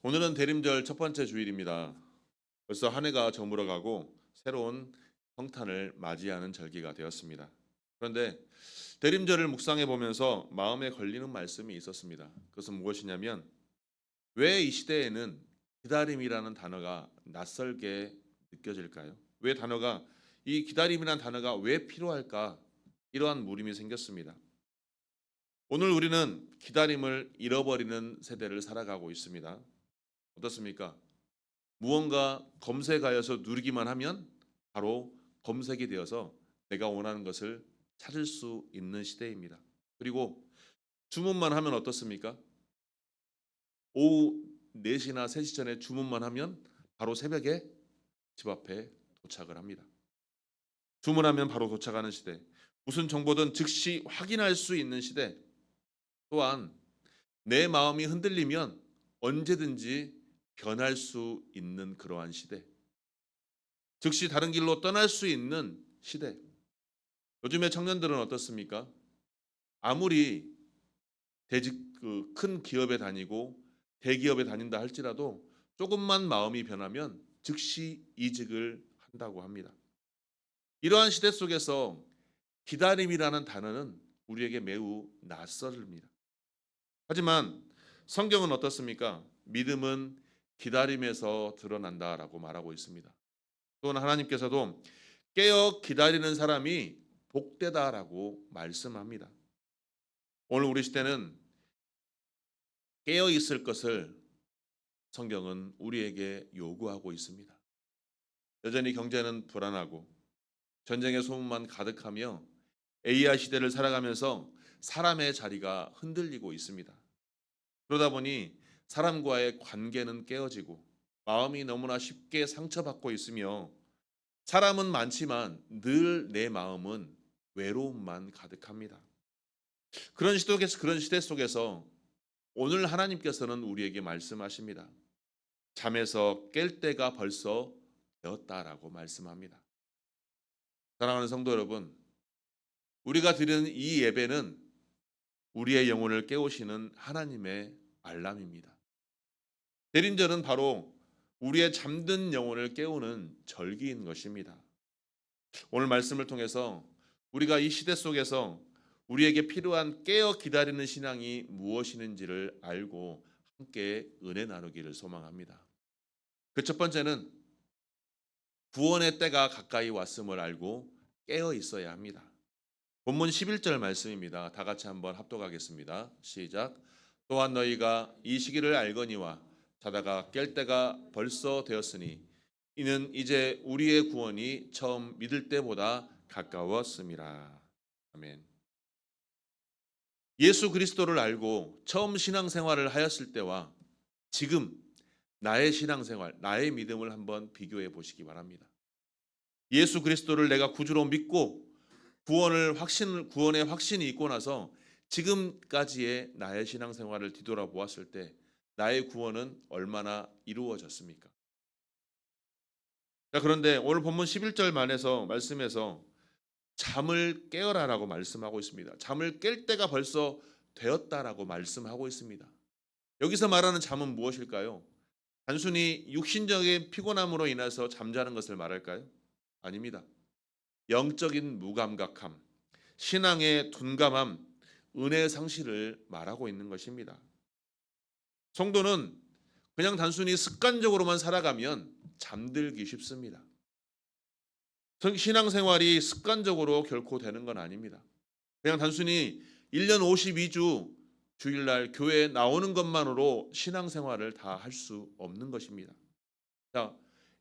오늘은 대림절 첫 번째 주일입니다. 벌써 한 해가 저물어가고 새로운 성탄을 맞이하는 절기가 되었습니다. 그런데 대림절을 묵상해 보면서 마음에 걸리는 말씀이 있었습니다. 그것은 무엇이냐면 왜 이 시대에는 기다림이라는 단어가 낯설게 느껴질까요? 왜 단어가 이 기다림이라는 단어가 왜 필요할까? 이러한 물음이 생겼습니다. 오늘 우리는 기다림을 잃어버리는 세대를 살아가고 있습니다. 어떻습니까? 무언가 검색하여서 누르기만 하면 바로 검색이 되어서 내가 원하는 것을 찾을 수 있는 시대입니다. 그리고 주문만 하면 어떻습니까? 오후 4시나 3시 전에 주문만 하면 바로 새벽에 집 앞에 도착을 합니다. 주문하면 바로 도착하는 시대. 무슨 정보든 즉시 확인할 수 있는 시대. 또한 내 마음이 흔들리면 언제든지 변할 수 있는 그러한 시대. 즉시 다른 길로 떠날 수 있는 시대. 요즘의 청년들은 어떻습니까? 아무리 큰 기업에 다니고 대기업에 다닌다 할지라도 조금만 마음이 변하면 즉시 이직을 한다고 합니다. 이러한 시대 속에서 기다림이라는 단어는 우리에게 매우 낯설습니다. 하지만 성경은 어떻습니까? 믿음은 기다림에서 드러난다라고 말하고 있습니다. 또한 하나님께서도 깨어 기다리는 사람이 복되다라고 말씀합니다. 오늘 우리 시대는 깨어 있을 것을 성경은 우리에게 요구하고 있습니다. 여전히 경제는 불안하고 전쟁의 소문만 가득하며 AI 시대를 살아가면서 사람의 자리가 흔들리고 있습니다. 그러다 보니 사람과의 관계는 깨어지고 마음이 너무나 쉽게 상처받고 있으며 사람은 많지만 늘 내 마음은 외로움만 가득합니다. 그런 시대 속에서 오늘 하나님께서는 우리에게 말씀하십니다. 잠에서 깰 때가 벌써 되었다라고 말씀합니다. 사랑하는 성도 여러분, 우리가 드리는 이 예배는 우리의 영혼을 깨우시는 하나님의 알람입니다. 대림절은 바로 우리의 잠든 영혼을 깨우는 절기인 것입니다. 오늘 말씀을 통해서 우리가 이 시대 속에서 우리에게 필요한 깨어 기다리는 신앙이 무엇이는지를 알고 함께 은혜 나누기를 소망합니다. 그 첫 번째는 구원의 때가 가까이 왔음을 알고 깨어 있어야 합니다. 본문 11절 말씀입니다. 다 같이 한번 합독하겠습니다. 시작. 또한 너희가 이 시기를 알거니와 자다가 깰 때가 벌써 되었으니 이는 이제 우리의 구원이 처음 믿을 때보다 가까웠음이라. 아멘. 예수 그리스도를 알고 처음 신앙생활을 하였을 때와 지금 나의 신앙생활, 나의 믿음을 한번 비교해 보시기 바랍니다. 예수 그리스도를 내가 구주로 믿고 구원의 확신이 있고 나서 지금까지의 나의 신앙생활을 뒤돌아보았을 때 나의 구원은 얼마나 이루어졌습니까? 자, 그런데 오늘 본문 11절 말씀에서 잠을 깨어라라고 말씀하고 있습니다. 잠을 깰 때가 벌써 되었다라고 말씀하고 있습니다. 여기서 말하는 잠은 무엇일까요? 단순히 육신적인 피곤함으로 인해서 잠자는 것을 말할까요? 아닙니다. 영적인 무감각함, 신앙의 둔감함, 은혜의 상실을 말하고 있는 것입니다. 성도는 그냥 단순히 습관적으로만 살아가면 잠들기 쉽습니다. 신앙생활이 습관적으로 결코 되는 건 아닙니다. 그냥 단순히 1년 52주 주일날 교회에 나오는 것만으로 신앙생활을 다 할 수 없는 것입니다. 자,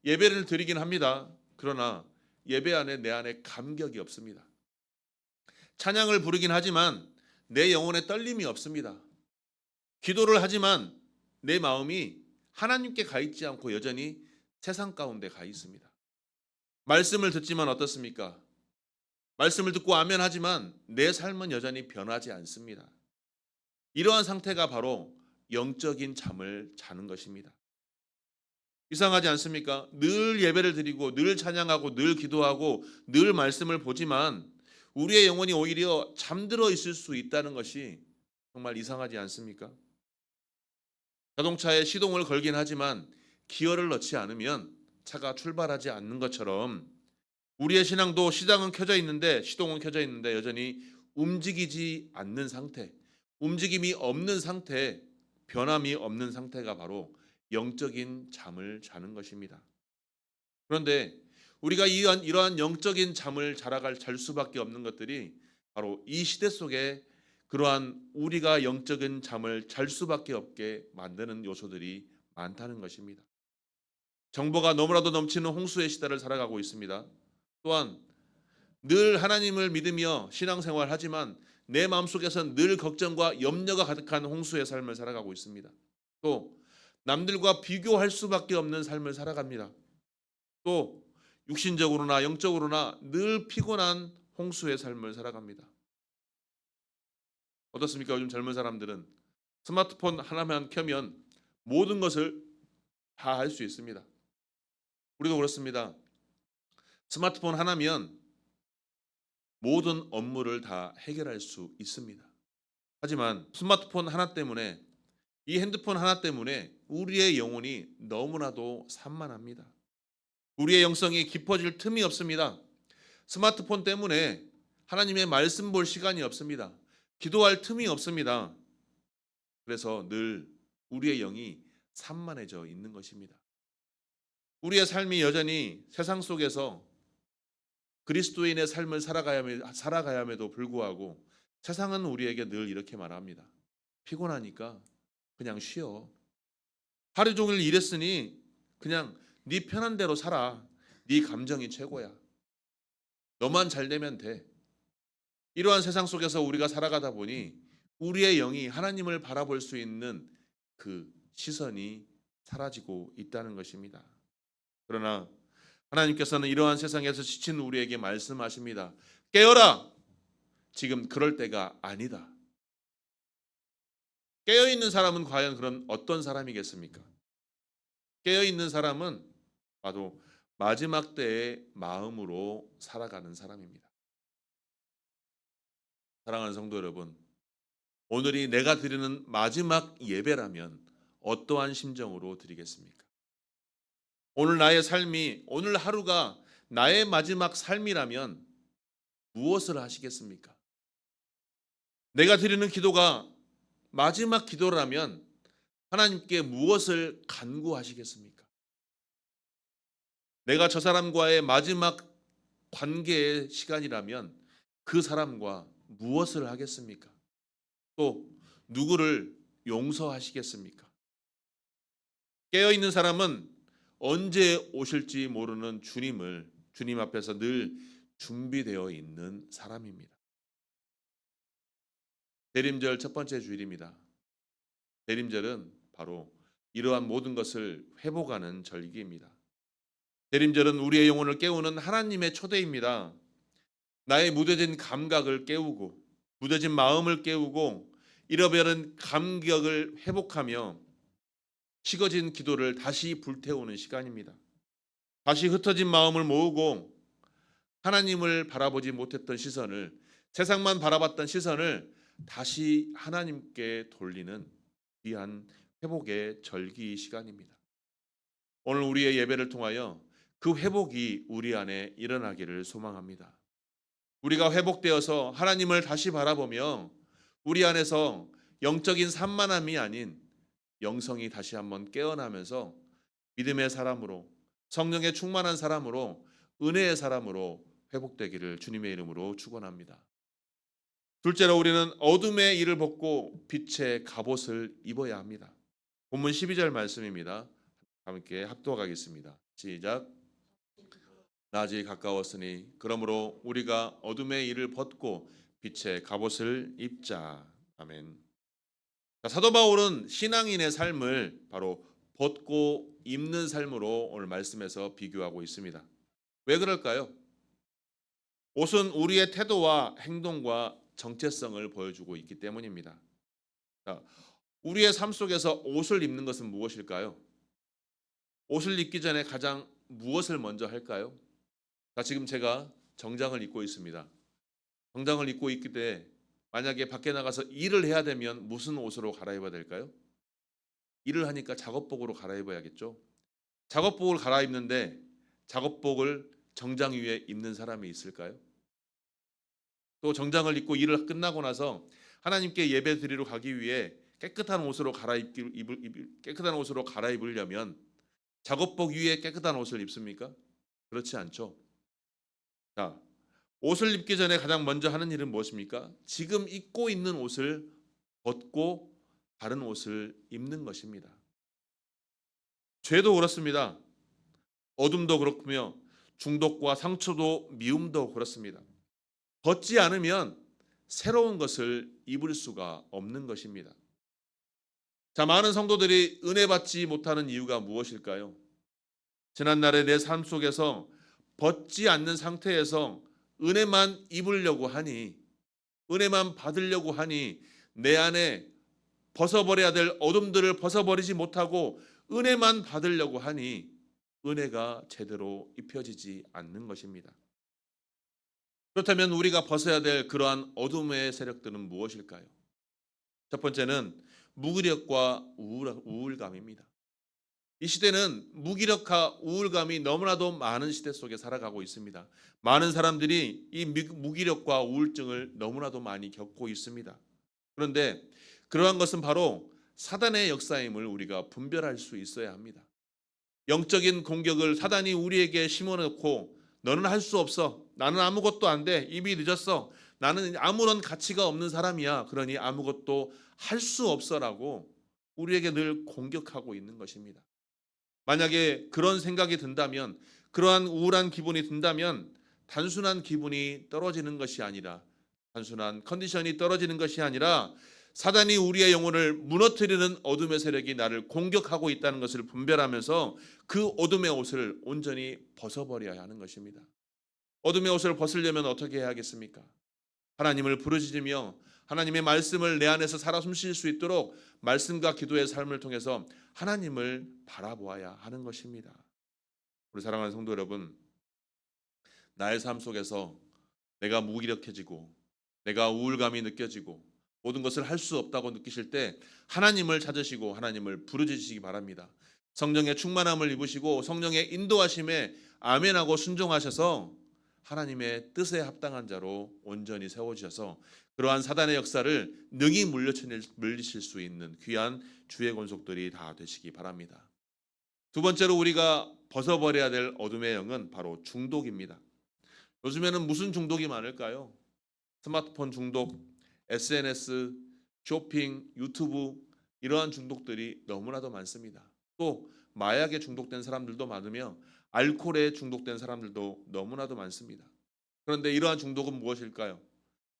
예배를 드리긴 합니다. 그러나 예배 안에 내 안에 감격이 없습니다. 찬양을 부르긴 하지만 내 영혼에 떨림이 없습니다. 기도를 하지만 내 마음이 하나님께 가 있지 않고 여전히 세상 가운데 가 있습니다. 말씀을 듣지만 어떻습니까? 말씀을 듣고 아멘 하지만 내 삶은 여전히 변하지 않습니다. 이러한 상태가 바로 영적인 잠을 자는 것입니다. 이상하지 않습니까? 늘 예배를 드리고 늘 찬양하고 늘 기도하고 늘 말씀을 보지만 우리의 영혼이 오히려 잠들어 있을 수 있다는 것이 정말 이상하지 않습니까? 자동차에 시동을 걸긴 하지만 기어를 넣지 않으면 차가 출발하지 않는 것처럼 우리의 신앙도 시동은 켜져 있는데 여전히 움직이지 않는 상태, 움직임이 없는 상태, 변함이 없는 상태가 바로 영적인 잠을 자는 것입니다. 그런데 우리가 이러한 영적인 잠을 잘 수밖에 없는 것들이 바로 이 시대 속에 그러한 우리가 영적인 잠을 잘 수밖에 없게 만드는 요소들이 많다는 것입니다. 정보가 너무나도 넘치는 홍수의 시대를 살아가고 있습니다. 또한 늘 하나님을 믿으며 신앙생활을 하지만 내 마음속에서는 늘 걱정과 염려가 가득한 홍수의 삶을 살아가고 있습니다. 또 남들과 비교할 수밖에 없는 삶을 살아갑니다. 또 육신적으로나 영적으로나 늘 피곤한 홍수의 삶을 살아갑니다. 어떻습니까? 요즘 젊은 사람들은 스마트폰 하나만 켜면 모든 것을 다 할 수 있습니다. 우리도 그렇습니다. 스마트폰 하나면 모든 업무를 다 해결할 수 있습니다. 하지만 스마트폰 하나 때문에, 이 핸드폰 하나 때문에 우리의 영혼이 너무나도 산만합니다. 우리의 영성이 깊어질 틈이 없습니다. 스마트폰 때문에 하나님의 말씀 볼 시간이 없습니다. 기도할 틈이 없습니다. 그래서 늘 우리의 영이 산만해져 있는 것입니다. 우리의 삶이 여전히 세상 속에서 그리스도인의 삶을 살아가야 함에도 불구하고 세상은 우리에게 늘 이렇게 말합니다. 피곤하니까 그냥 쉬어. 하루 종일 일했으니 그냥 네 편한 대로 살아. 네 감정이 최고야. 너만 잘 되면 돼. 이러한 세상 속에서 우리가 살아가다 보니 우리의 영이 하나님을 바라볼 수 있는 그 시선이 사라지고 있다는 것입니다. 그러나 하나님께서는 이러한 세상에서 지친 우리에게 말씀하십니다. 깨어라! 지금 그럴 때가 아니다. 깨어있는 사람은 과연 그런 어떤 사람이겠습니까? 깨어있는 사람은 바로 마지막 때의 마음으로 살아가는 사람입니다. 사랑하는 성도 여러분, 오늘이 내가 드리는 마지막 예배라면 어떠한 심정으로 드리겠습니까? 오늘 하루가 나의 마지막 삶이라면 무엇을 하시겠습니까? 내가 드리는 기도가 마지막 기도라면 하나님께 무엇을 간구하시겠습니까? 내가 저 사람과의 마지막 관계의 시간이라면 그 사람과 무엇을 하겠습니까? 또 누구를 용서하시겠습니까? 깨어있는 사람은 언제 오실지 모르는 주님 앞에서 늘 준비되어 있는 사람입니다. 대림절 첫 번째 주일입니다. 대림절은 바로 이러한 모든 것을 회복하는 절기입니다. 대림절은 우리의 영혼을 깨우는 하나님의 초대입니다. 나의 무뎌진 감각을 깨우고 무뎌진 마음을 깨우고 잃어버린 감격을 회복하며 식어진 기도를 다시 불태우는 시간입니다. 다시 흩어진 마음을 모으고 하나님을 바라보지 못했던 시선을, 세상만 바라봤던 시선을 다시 하나님께 돌리는 귀한 회복의 절기 시간입니다. 오늘 우리의 예배를 통하여 그 회복이 우리 안에 일어나기를 소망합니다. 우리가 회복되어서 하나님을 다시 바라보며 우리 안에서 영적인 산만함이 아닌 영성이 다시 한번 깨어나면서 믿음의 사람으로, 성령의 충만한 사람으로, 은혜의 사람으로 회복되기를 주님의 이름으로 축원합니다. 둘째로 우리는 어둠의 일을 벗고 빛의 갑옷을 입어야 합니다. 본문 12절 말씀입니다. 함께 합독하겠습니다. 시작. 낮이 가까웠으니 그러므로 우리가 어둠의 일을 벗고 빛의 갑옷을 입자. 아멘. 사도 바울은 신앙인의 삶을 바로 벗고 입는 삶으로 오늘 말씀에서 비교하고 있습니다. 왜 그럴까요? 옷은 우리의 태도와 행동과 정체성을 보여주고 있기 때문입니다. 자, 우리의 삶 속에서 옷을 입는 것은 무엇일까요? 옷을 입기 전에 가장 무엇을 먼저 할까요? 자, 지금 제가 정장을 입고 있습니다. 정장을 입고 있기 때문에 만약에 밖에 나가서 일을 해야 되면 무슨 옷으로 갈아입어야 될까요? 일을 하니까 작업복으로 갈아입어야겠죠. 작업복을 갈아입는데 작업복을 정장 위에 입는 사람이 있을까요? 또 정장을 입고 일을 끝나고 나서 하나님께 예배 드리러 가기 위해 깨끗한 옷으로 갈아입으려면 작업복 위에 깨끗한 옷을 입습니까? 그렇지 않죠. 자, 옷을 입기 전에 가장 먼저 하는 일은 무엇입니까? 지금 입고 있는 옷을 벗고 다른 옷을 입는 것입니다. 죄도 그렇습니다. 어둠도 그렇고요. 중독과 상처도 미움도 그렇습니다. 벗지 않으면 새로운 것을 입을 수가 없는 것입니다. 자, 많은 성도들이 은혜 받지 못하는 이유가 무엇일까요? 지난날의 내 삶 속에서 벗지 않는 상태에서 은혜만 입으려고 하니, 은혜만 받으려고 하니 내 안에 벗어버려야 될 어둠들을 벗어버리지 못하고 은혜만 받으려고 하니 은혜가 제대로 입혀지지 않는 것입니다. 그렇다면 우리가 벗어야 될 그러한 어둠의 세력들은 무엇일까요? 첫 번째는 무기력과 우울감입니다. 이 시대는 무기력과 우울감이 너무나도 많은 시대 속에 살아가고 있습니다. 많은 사람들이 이 무기력과 우울증을 너무나도 많이 겪고 있습니다. 그런데 그러한 것은 바로 사단의 역사임을 우리가 분별할 수 있어야 합니다. 영적인 공격을 사단이 우리에게 심어놓고 너는 할 수 없어. 나는 아무것도 안 돼. 이미 늦었어. 나는 아무런 가치가 없는 사람이야. 그러니 아무것도 할 수 없어라고 우리에게 늘 공격하고 있는 것입니다. 만약에 그런 생각이 든다면, 그러한 우울한 기분이 든다면 단순한 기분이 떨어지는 것이 아니라, 단순한 컨디션이 떨어지는 것이 아니라 사단이 우리의 영혼을 무너뜨리는 어둠의 세력이 나를 공격하고 있다는 것을 분별하면서 그 어둠의 옷을 온전히 벗어버려야 하는 것입니다. 어둠의 옷을 벗으려면 어떻게 해야겠습니까? 하나님을 부르짖으며 하나님의 말씀을 내 안에서 살아 숨쉴 수 있도록 말씀과 기도의 삶을 통해서 하나님을 바라보아야 하는 것입니다. 우리 사랑하는 성도 여러분, 나의 삶 속에서 내가 무기력해지고 내가 우울감이 느껴지고 모든 것을 할 수 없다고 느끼실 때 하나님을 찾으시고 하나님을 부르짖으시기 바랍니다. 성령의 충만함을 입으시고 성령의 인도하심에 아멘하고 순종하셔서 하나님의 뜻에 합당한 자로 온전히 세워주셔서 그러한 사단의 역사를 능히 물리칠 수 있는 귀한 주의 권속들이 다 되시기 바랍니다. 두 번째로 우리가 벗어버려야 될 어둠의 영은 바로 중독입니다. 요즘에는 무슨 중독이 많을까요? 스마트폰 중독, SNS, 쇼핑, 유튜브 이러한 중독들이 너무나도 많습니다. 또 마약에 중독된 사람들도 많으며 알코올에 중독된 사람들도 너무나도 많습니다. 그런데 이러한 중독은 무엇일까요?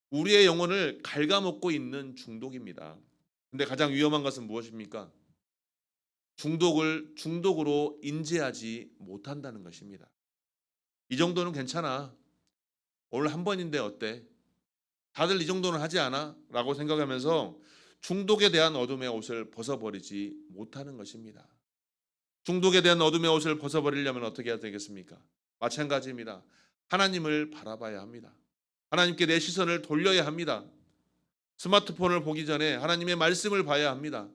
우리의 영혼을 갉아먹고 있는 중독입니다. 근데 가장 위험한 것은 무엇입니까? 중독을 중독으로 인지하지 못한다는 것입니다. 이 정도는 괜찮아. 오늘 한 번인데 어때? 다들 이 정도는 하지 않아? 라고 생각하면서 중독에 대한 어둠의 옷을 벗어버리지 못하는 것입니다. 중독에 대한 어둠의 옷을 벗어버리려면 어떻게 해야 되겠습니까? 마찬가지입니다. 하나님을 바라봐야 합니다. 하나님께 내 시선을 돌려야 합니다. 스마트폰을 보기 전에 하나님의 말씀을 봐야 합니다.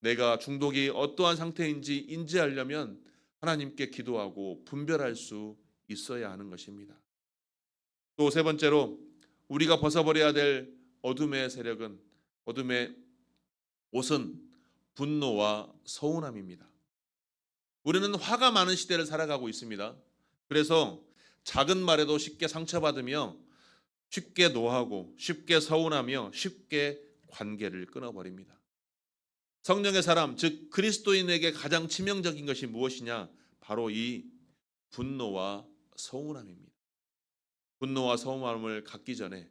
내가 중독이 어떠한 상태인지 인지하려면 하나님께 기도하고 분별할 수 있어야 하는 것입니다. 또 세 번째로 우리가 벗어버려야 될 어둠의 세력은, 어둠의 옷은 분노와 서운함입니다. 우리는 화가 많은 시대를 살아가고 있습니다. 그래서 작은 말에도 쉽게 상처받으며 쉽게 노하고 쉽게 서운하며 쉽게 관계를 끊어버립니다. 성령의 사람, 즉 그리스도인에게 가장 치명적인 것이 무엇이냐? 바로 이 분노와 서운함입니다. 분노와 서운함을 갖기 전에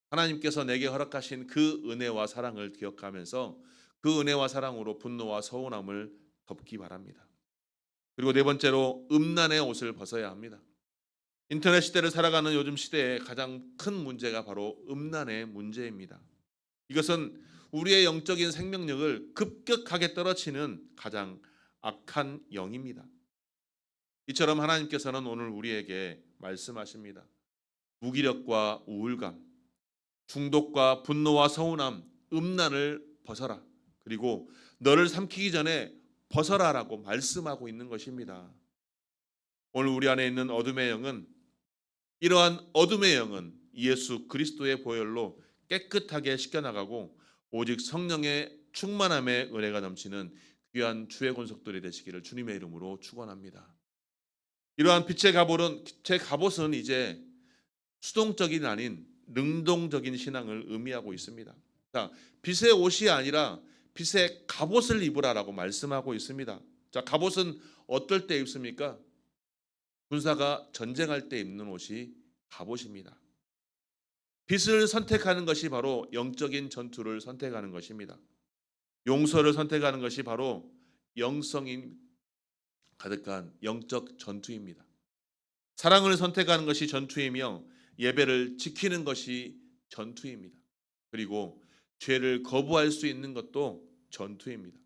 하나님께서 내게 허락하신 그 은혜와 사랑을 기억하면서 그 은혜와 사랑으로 분노와 서운함을 덮기 바랍니다. 그리고 네 번째로 음란의 옷을 벗어야 합니다. 인터넷 시대를 살아가는 요즘 시대의 가장 큰 문제가 바로 음란의 문제입니다. 이것은 우리의 영적인 생명력을 급격하게 떨어뜨리는 가장 악한 영입니다. 이처럼 하나님께서는 오늘 우리에게 말씀하십니다. 무기력과 우울감, 중독과 분노와 서운함, 음란을 벗어라. 그리고 너를 삼키기 전에 벗어라라고 말씀하고 있는 것입니다. 오늘 우리 안에 있는 어둠의 영은 이러한 어둠의 영은 예수 그리스도의 보혈로 깨끗하게 씻겨나가고 오직 성령의 충만함의 은혜가 넘치는 귀한 주의 권속들이 되시기를 주님의 이름으로 축원합니다. 이러한 빛의 갑옷은 이제 수동적인 아닌 능동적인 신앙을 의미하고 있습니다. 자, 빛의 옷이 아니라 빛의 갑옷을 입으라라고 말씀하고 있습니다. 자, 갑옷은 어떨 때 입습니까? 군사가 전쟁할 때 입는 옷이 갑옷입니다. 빛을 선택하는 것이 바로 영적인 전투를 선택하는 것입니다. 용서를 선택하는 것이 바로 영성이 가득한 영적 전투입니다. 사랑을 선택하는 것이 전투이며 예배를 지키는 것이 전투입니다. 그리고 죄를 거부할 수 있는 것도 전투입니다.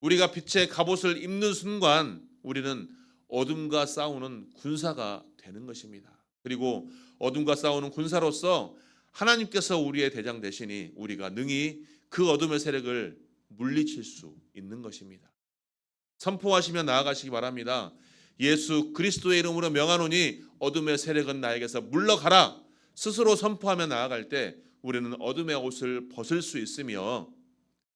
우리가 빛의 갑옷을 입는 순간 우리는 어둠과 싸우는 군사가 되는 것입니다. 그리고 어둠과 싸우는 군사로서 하나님께서 우리의 대장 되시니 우리가 능히 그 어둠의 세력을 물리칠 수 있는 것입니다. 선포하시며 나아가시기 바랍니다. 예수 그리스도의 이름으로 명하노니 어둠의 세력은 나에게서 물러가라. 스스로 선포하며 나아갈 때 우리는 어둠의 옷을 벗을 수 있으며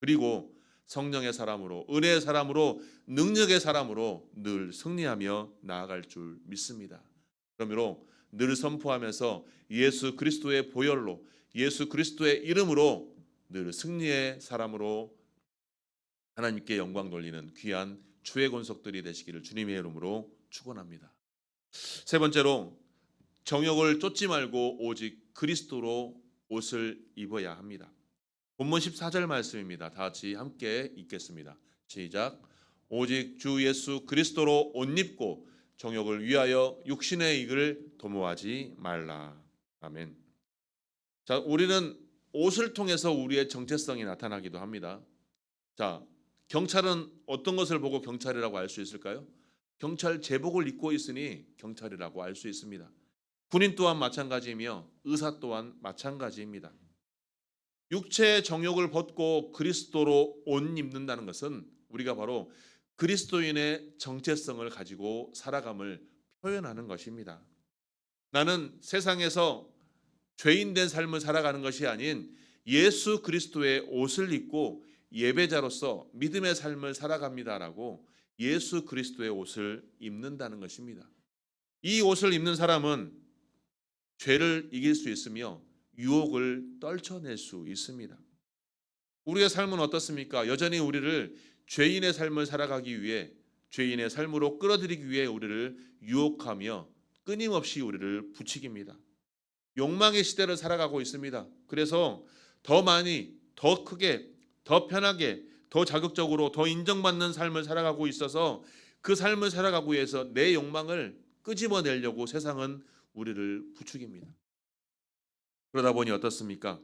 그리고 성령의 사람으로 은혜의 사람으로 능력의 사람으로 늘 승리하며 나아갈 줄 믿습니다. 그러므로 늘 선포하면서 예수 그리스도의 보혈로 예수 그리스도의 이름으로 늘 승리의 사람으로 하나님께 영광 돌리는 귀한 주의 권속들이 되시기를 주님의 이름으로 축원합니다. 세 번째로 정욕을 쫓지 말고 오직 그리스도로 옷을 입어야 합니다. 본문 14절 말씀입니다. 다 같이 함께 읽겠습니다. 시작. 오직 주 예수 그리스도로 옷 입고 정욕을 위하여 육신의 이익을 도모하지 말라. 아멘. 자, 우리는 옷을 통해서 우리의 정체성이 나타나기도 합니다. 자, 경찰은 어떤 것을 보고 경찰이라고 알 수 있을까요? 경찰 제복을 입고 있으니 경찰이라고 알 수 있습니다. 군인 또한 마찬가지이며 의사 또한 마찬가지입니다. 육체의 정욕을 벗고 그리스도로 옷 입는다는 것은 우리가 바로 그리스도인의 정체성을 가지고 살아감을 표현하는 것입니다. 나는 세상에서 죄인된 삶을 살아가는 것이 아닌 예수 그리스도의 옷을 입고 예배자로서 믿음의 삶을 살아갑니다라고 예수 그리스도의 옷을 입는다는 것입니다. 이 옷을 입는 사람은 죄를 이길 수 있으며 유혹을 떨쳐낼 수 있습니다. 우리의 삶은 어떻습니까? 여전히 우리를 죄인의 삶을 살아가기 위해 죄인의 삶으로 끌어들이기 위해 우리를 유혹하며 끊임없이 우리를 부추깁니다. 욕망의 시대를 살아가고 있습니다. 그래서 더 많이, 더 크게, 더 편하게, 더 자극적으로, 더 인정받는 삶을 살아가고 있어서 그 삶을 살아가기 위해서 내 욕망을 끄집어내려고 세상은 우리를 부추깁니다. 그러다 보니 어떻습니까?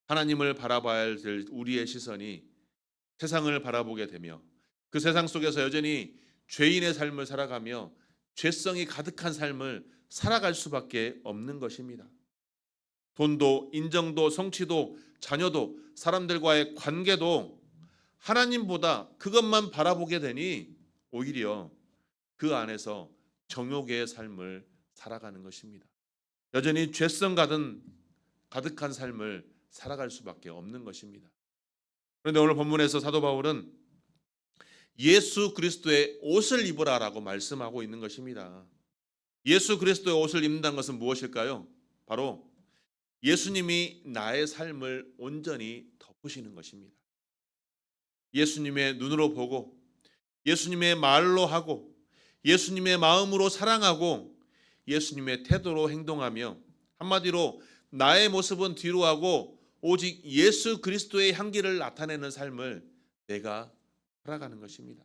하나님을 바라봐야 될 우리의 시선이 세상을 바라보게 되며 그 세상 속에서 여전히 죄인의 삶을 살아가며 죄성이 가득한 삶을 살아갈 수밖에 없는 것입니다. 돈도, 인정도, 성취도, 자녀도, 사람들과의 관계도 하나님보다 그것만 바라보게 되니 오히려 그 안에서 정욕의 삶을 살아가는 것입니다. 여전히 죄성 가득한 삶을 살아갈 수밖에 없는 것입니다. 그런데 오늘 본문에서 사도 바울은 예수 그리스도의 옷을 입으라라고 말씀하고 있는 것입니다. 예수 그리스도의 옷을 입는다는 것은 무엇일까요? 바로 예수님이 나의 삶을 온전히 덮으시는 것입니다. 예수님의 눈으로 보고 예수님의 말로 하고 예수님의 마음으로 사랑하고 예수님의 태도로 행동하며 한마디로 나의 모습은 뒤로 하고 오직 예수 그리스도의 향기를 나타내는 삶을 내가 살아가는 것입니다.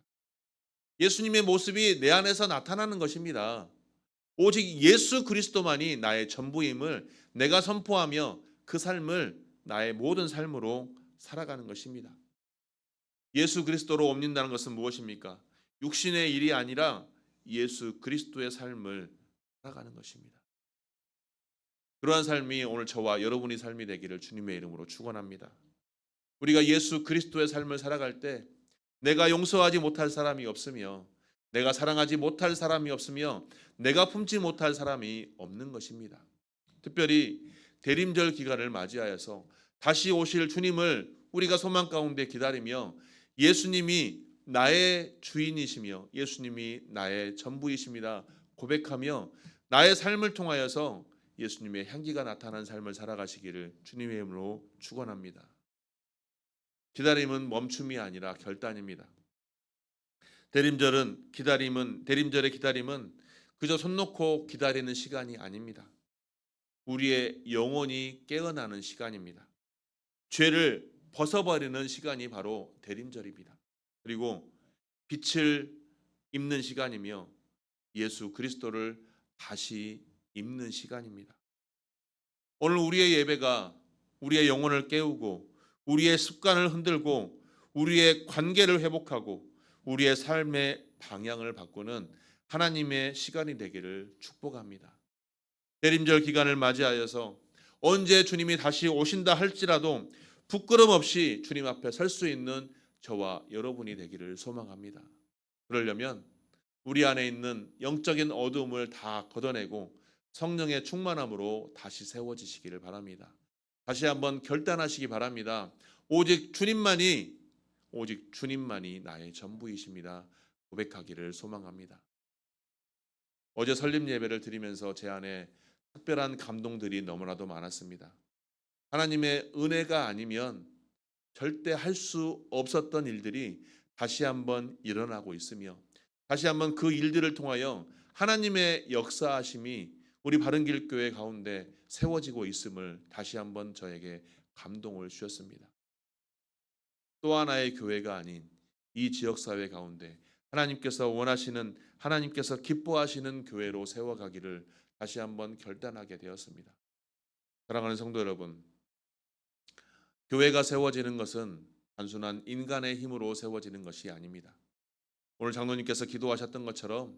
예수님의 모습이 내 안에서 나타나는 것입니다. 오직 예수 그리스도만이 나의 전부임을 내가 선포하며 그 삶을 나의 모든 삶으로 살아가는 것입니다. 예수 그리스도로 옮긴다는 것은 무엇입니까? 육신의 일이 아니라 예수 그리스도의 삶을 살아가는 것입니다. 그러한 삶이 오늘 저와 여러분의 삶이 되기를 주님의 이름으로 축원합니다. 우리가 예수 그리스도의 삶을 살아갈 때 내가 용서하지 못할 사람이 없으며 내가 사랑하지 못할 사람이 없으며 내가 품지 못할 사람이 없는 것입니다. 특별히 대림절 기간을 맞이하여서 다시 오실 주님을 우리가 소망 가운데 기다리며 예수님이 나의 주인이시며 예수님이 나의 전부이십니다 고백하며 나의 삶을 통하여서 예수님의 향기가 나타난 삶을 살아가시기를 주님의 이름으로 축원합니다. 기다림은 멈춤이 아니라 결단입니다. 대림절의 기다림은 그저 손 놓고 기다리는 시간이 아닙니다. 우리의 영혼이 깨어나는 시간입니다. 죄를 벗어버리는 시간이 바로 대림절입니다. 그리고 빛을 입는 시간이며 예수 그리스도를 다시 입는 시간입니다. 오늘 우리의 예배가 우리의 영혼을 깨우고 우리의 습관을 흔들고 우리의 관계를 회복하고 우리의 삶의 방향을 바꾸는 하나님의 시간이 되기를 축복합니다. 대림절 기간을 맞이하여서 언제 주님이 다시 오신다 할지라도 부끄럼 없이 주님 앞에 설 수 있는 저와 여러분이 되기를 소망합니다. 그러려면 우리 안에 있는 영적인 어두움을 다 걷어내고 성령의 충만함으로 다시 세워지시기를 바랍니다. 다시 한번 결단하시기 바랍니다. 오직 주님만이 나의 전부이십니다. 고백하기를 소망합니다. 어제 설립 예배를 드리면서 제 안에 특별한 감동들이 너무나도 많았습니다. 하나님의 은혜가 아니면 절대 할 수 없었던 일들이 다시 한번 일어나고 있으며 다시 한번 그 일들을 통하여 하나님의 역사하심이 우리 바른길 교회 가운데 세워지고 있음을 다시 한번 저에게 감동을 주셨습니다. 또 하나의 교회가 아닌 이 지역사회 가운데 하나님께서 기뻐하시는 교회로 세워가기를 다시 한번 결단하게 되었습니다. 사랑하는 성도 여러분, 교회가 세워지는 것은 단순한 인간의 힘으로 세워지는 것이 아닙니다. 오늘 장로님께서 기도하셨던 것처럼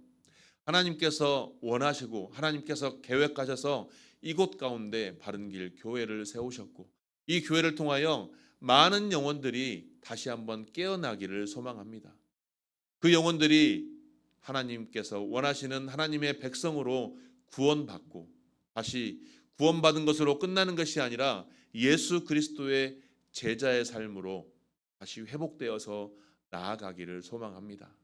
하나님께서 원하시고 하나님께서 계획하셔서 이곳 가운데 바른길 교회를 세우셨고 이 교회를 통하여 많은 영혼들이 다시 한번 깨어나기를 소망합니다. 그 영혼들이 하나님께서 원하시는 하나님의 백성으로 구원받고 다시 구원받은 것으로 끝나는 것이 아니라 예수 그리스도의 제자의 삶으로 다시 회복되어서 나아가기를 소망합니다.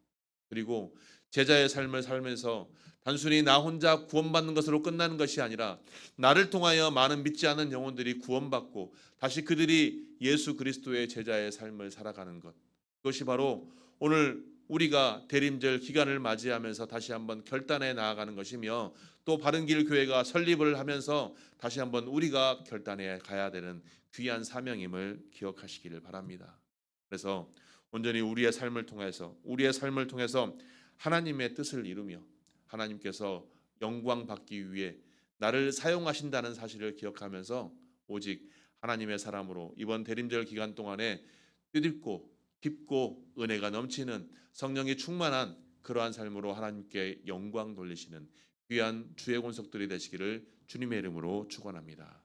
그리고 제자의 삶을 살면서 단순히 나 혼자 구원받는 것으로 끝나는 것이 아니라 나를 통하여 많은 믿지 않은 영혼들이 구원받고 다시 그들이 예수 그리스도의 제자의 삶을 살아가는 것, 그것이 바로 오늘 우리가 대림절 기간을 맞이하면서 다시 한번 결단해 나아가는 것이며 또 바른길 교회가 설립을 하면서 다시 한번 우리가 결단해 가야 되는 귀한 사명임을 기억하시기를 바랍니다. 그래서 온전히 우리의 삶을 통해서 하나님의 뜻을 이루며 하나님께서 영광 받기 위해 나를 사용하신다는 사실을 기억하면서 오직 하나님의 사람으로 이번 대림절 기간 동안에 뜻깊고 깊고 은혜가 넘치는 성령이 충만한 그러한 삶으로 하나님께 영광 돌리시는 귀한 주의 권속들이 되시기를 주님의 이름으로 축원합니다.